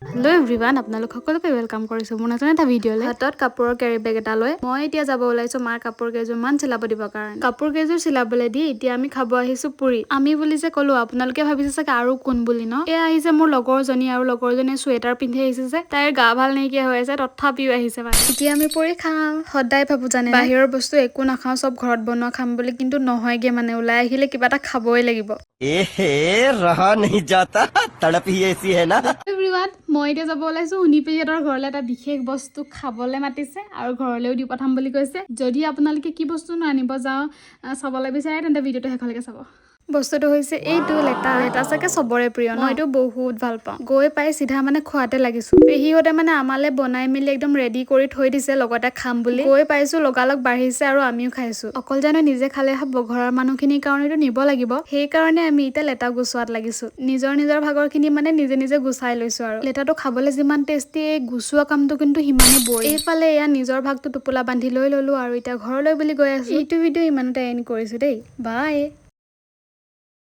Hello everyone, আপোনালোক সকলোকে welcome কৰিছো মোৰ নতুন এটা ভিডিঅ'লৈ। হাতত কাপোৰৰ কেৰি বেগ এটা লৈ মই এতিয়া যাব ওলাইছো মাৰ কাপোৰ কেইযোৰমান চিলাব দিবৰ কাৰণে। কাপোৰ কেইযোৰ চিলাবলৈ দি এতিয়া আমি খাব আহিছো পুৰি। আমি বুলি যে কলো আপোনালোকে ভাবিছে চাগে আৰু কোন বুলি ন। এ আহিছে মোৰ লগৰজনী আৰু লগৰজনীয়ে সুৱেটাৰ পিন্ধি আহিছে যে তাইৰ গা ভাল নাইকিয়া হৈ আছে তথাপিও আহিছে মানে। এতিয়া আমি পুৰি খাম। সদায় ভাবো জানে বাহিৰৰ বস্তু একো নাখাওঁ চব ঘৰত বনোৱা খাম বুলি কিন্তু নহয়গে মানে ওলাই আহিলে কিবা এটা খাবই লাগিব। रहा नहीं जाता तड़प ही ऐसी है ना এভৰিৱান মই এতিয়া যাব ওলাইছো উনিপেহিহঁতৰ ঘৰলৈ এটা বিশেষ বস্তু খাবলৈ মাতিছে আৰু ঘৰলৈও দি পঠাম বুলি কৈছে যদি আপোনালোকে কি বস্তু আনিব যাওঁ চাবলৈ বিচাৰে তেন্তে ভিডিঅ'টো শেষলৈকে চাব বস্তুটো হৈছে এইটো লেটা চাগে চবৰে প্ৰিয় মই এইটো বহুত ভাল পাওঁ গৈ পাই সিধা মানে খোৱাতে লাগিছো পেহিহঁতে মানে আমালে বনাই মেলি একদম ৰেডি কৰি থৈ দিছে লগতে খাম বুলি গৈ পাইছো লগালগ বাঢ়িছে আৰু আমিও খাইছো অকল জানো নিজে খালে হব ঘৰৰ মানুহখিনিৰ কাৰণেতো নিব লাগিব সেই কাৰণে আমি এতিয়া লেটা গুছোৱাত লাগিছো নিজৰ ভাগৰখিনি মানে নিজে গুচাই লৈছো আৰু লেটাটো খাবলৈ যিমান টেষ্টি গুছোৱা কামটো কিন্তু হিমানে বৰি এইফালে এয়া নিজৰ ভাগটো টোপোলা বান্ধি লৈ ললো আৰু এতিয়া ঘৰলৈ বুলি গৈ আছো এইটো ভিডিঅ' ইমানতে এণ্ড কৰিছো দেই বাই